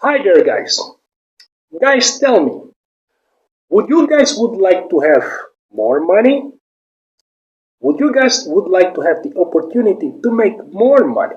Hi there, guys. Guys, tell me, would you guys would like to have more money? Would you guys would like to have the opportunity to make more money?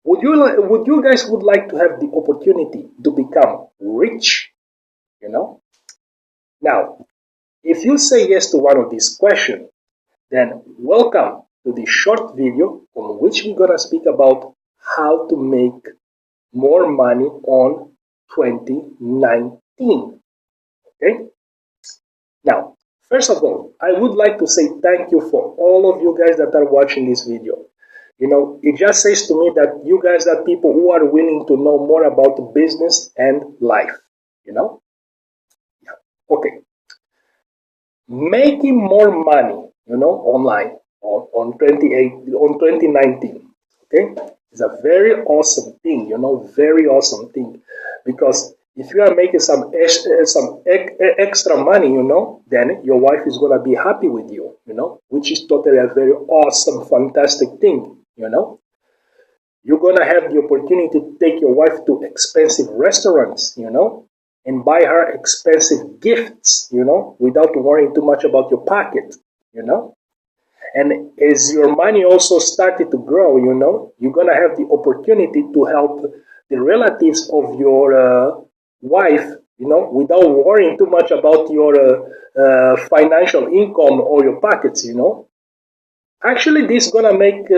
Would you guys would like to have the opportunity to become rich? You know? Now, if you say yes to one of these questions, then welcome to this short video on which we're gonna speak about how to make more money on 2019. Okay? Now, first of all, I would like to say thank you for all of you guys that are watching this video. It just says to me that you guys are people who are willing to know more about business and life. Yeah. Okay. Making more money, online on 2019. Okay, is a very awesome thing. Very awesome thing, because if you are making some extra money, then your wife is gonna be happy with you. Which is totally a very awesome, fantastic thing. You're gonna have the opportunity to take your wife to expensive restaurants. And buy her expensive gifts, without worrying too much about your pocket, And as your money also started to grow, you're going to have the opportunity to help the relatives of your wife, without worrying too much about your financial income or your pockets, Actually, this is going to make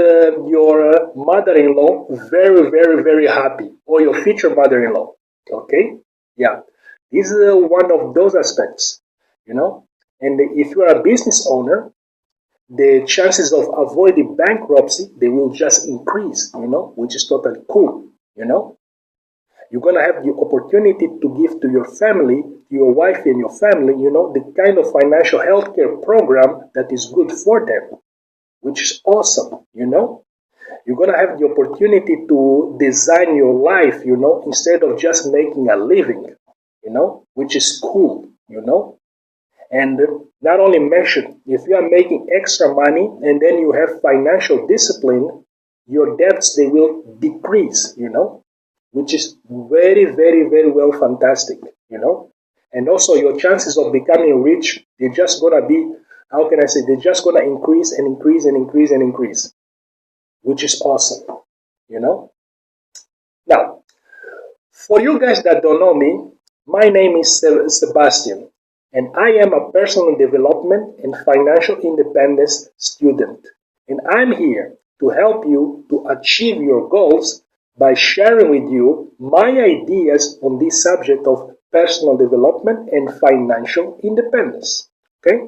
your mother-in-law very, very, very happy, or your future mother-in-law, okay? Yeah. This is one of those aspects, And if you are a business owner, the chances of avoiding bankruptcy, they will just increase, which is totally cool, You're going to have the opportunity to give to your family, your wife and your family, the kind of financial healthcare program that is good for them, which is awesome, You're going to have the opportunity to design your life, instead of just making a living, which is cool, And not only mention, if you are making extra money and then you have financial discipline, your debts, they will decrease, which is very, very, very well fantastic, And also your chances of becoming rich, they're just going to be, how can I say, they're just going to increase and increase and increase and increase, which is awesome, Now, for you guys that don't know me, my name is Sebastian, and I am a personal development and financial independence student. And I'm here to help you to achieve your goals by sharing with you my ideas on this subject of personal development and financial independence. Okay?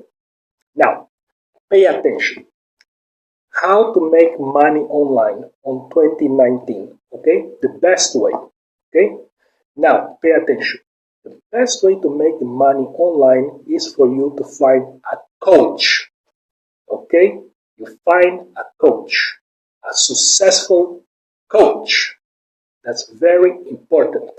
Now, pay attention. How to make money online on 2019. Okay? The best way. Okay? Now, pay attention. The best way to make money online is for you to find a coach. Okay? You find a coach. A successful coach. That's very important.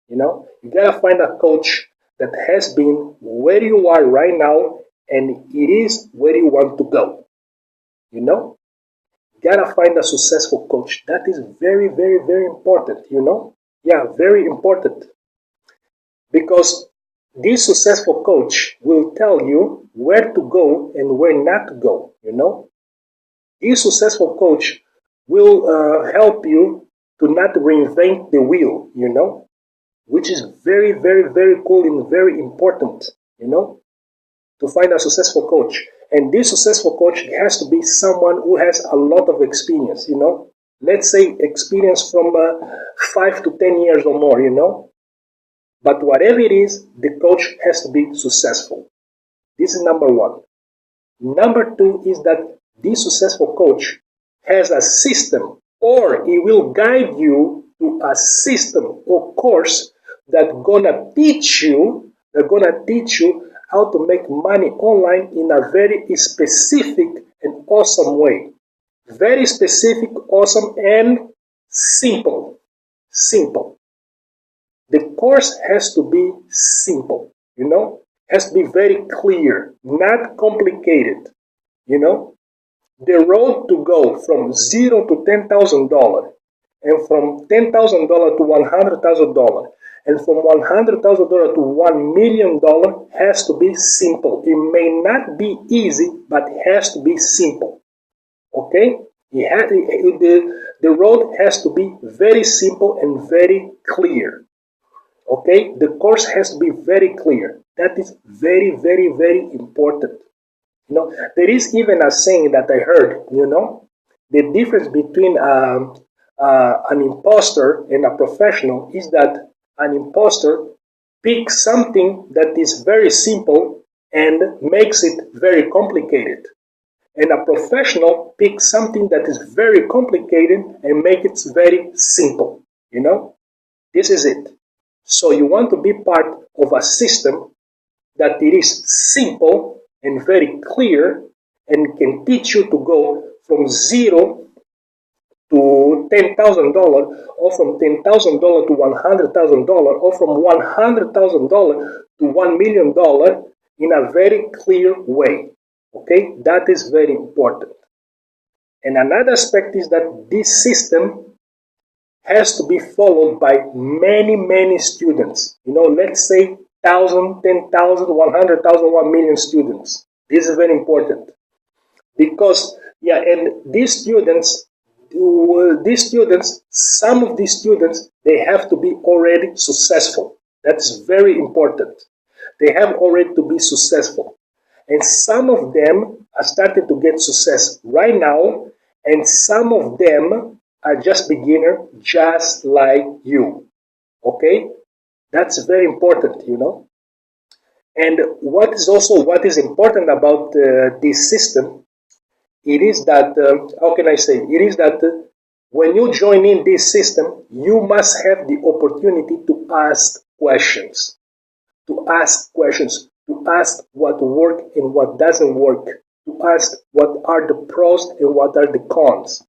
You gotta find a coach that has been where you are right now and it is where you want to go. You gotta find a successful coach. That is very, very, very important, Yeah, very important. Because this successful coach will tell you where to go and where not to go, This successful coach will help you to not reinvent the wheel, Which is very, very, very cool and very important, to find a successful coach. And this successful coach has to be someone who has a lot of experience, Let's say experience from 5 to 10 years or more, But whatever it is, the coach has to be successful. This is number one. Number two is that this successful coach has a system, or he will guide you to a system or course that's gonna teach you how to make money online in a very specific and awesome way. Very specific, awesome, and simple. Simple. The course has to be simple, has to be very clear, not complicated, The road to go from $0 to $10,000 and from $10,000 to $100,000, and from $100,000 to $1 million has to be simple. It may not be easy, but it has to be simple. Okay? The road has to be very simple and very clear. Okay? The course has to be very clear. That is very, very, very important. There is even a saying that I heard, the difference between an imposter and a professional is that an imposter picks something that is very simple and makes it very complicated. And a professional picks something that is very complicated and makes it very simple. This is it. So you want to be part of a system that it is simple and very clear and can teach you to go from zero to $10,000 or from $10,000 to $100,000 or from $100,000 to $1 million in a very clear way. Okay, that is very important. And another aspect is that this system has to be followed by many, many students. Let's say 1,000, 10,000, 100,000, 1 million students. This is very important because, and these students, some of these students, they have to be already successful. That's very important. They have already to be successful. And some of them are starting to get success right now, and some of them are just beginner, just like you. Okay? That's very important, And what is important about this system, it is that, it is that when you join in this system, you must have the opportunity to ask questions. To ask what works and what doesn't work. To ask what are the pros and what are the cons.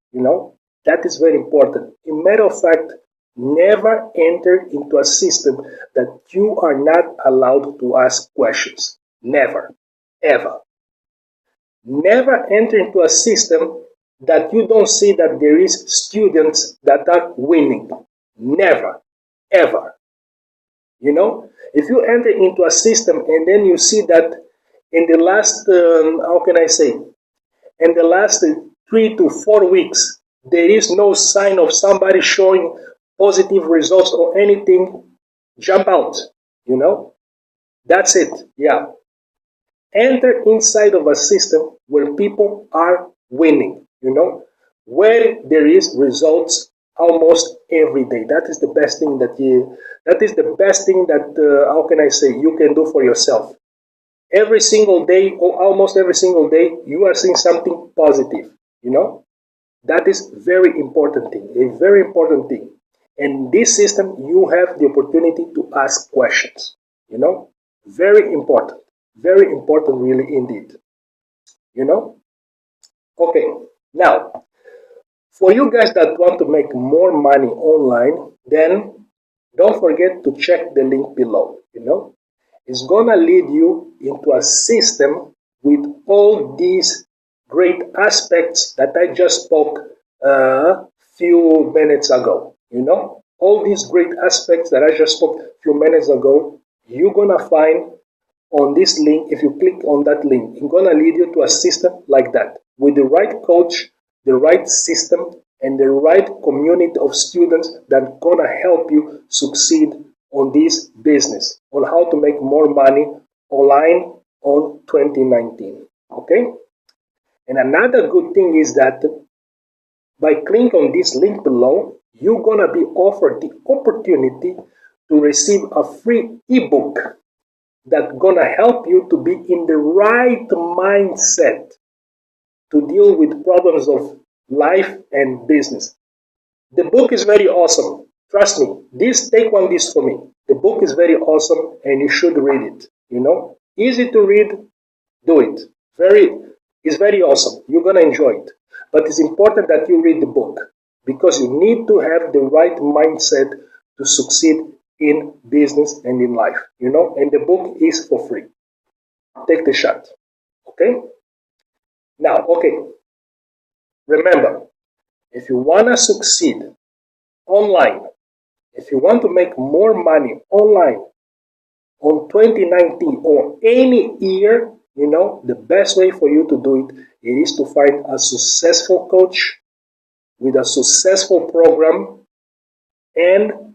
That is very important. In matter of fact, never enter into a system that you are not allowed to ask questions. Never. Ever. Never enter into a system that you don't see that there is students that are winning. Never. Ever. If you enter into a system and then you see that in the last, in the last 3 to 4 weeks, there is no sign of somebody showing positive results or anything, jump out, That's it, yeah. Enter inside of a system where people are winning, where there is results almost every day. That is the best thing that you can do for yourself. Every single day or almost every single day, you are seeing something positive, That is very important thing, a very important thing. And this system, you have the opportunity to ask questions, Very important really indeed, Okay, now, for you guys that want to make more money online, then don't forget to check the link below, It's gonna lead you into a system with all these great aspects that I just spoke a few minutes ago, All these great aspects that I just spoke a few minutes ago, you're gonna find on this link. If you click on that link, it's gonna lead you to a system like that with the right coach, the right system, and the right community of students that's gonna help you succeed on this business, on how to make more money online on 2019. Okay? And another good thing is that by clicking on this link below, you're gonna be offered the opportunity to receive a free ebook that's gonna help you to be in the right mindset to deal with problems of life and business. The book is very awesome. Trust me. Take this for me. The book is very awesome and you should read it. Easy to read, do it. It's very awesome. You're going to enjoy it. But it's important that you read the book because you need to have the right mindset to succeed in business and in life. And the book is for free. Take the shot. Okay? Now, remember, if you want to succeed online, if you want to make more money online on 2019 or any year, the best way for you to do it is to find a successful coach with a successful program and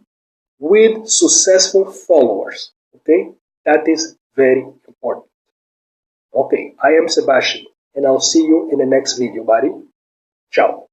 with successful followers. Okay, that is very important. Okay, I am Sebastian, and I'll see you in the next video, buddy. Ciao.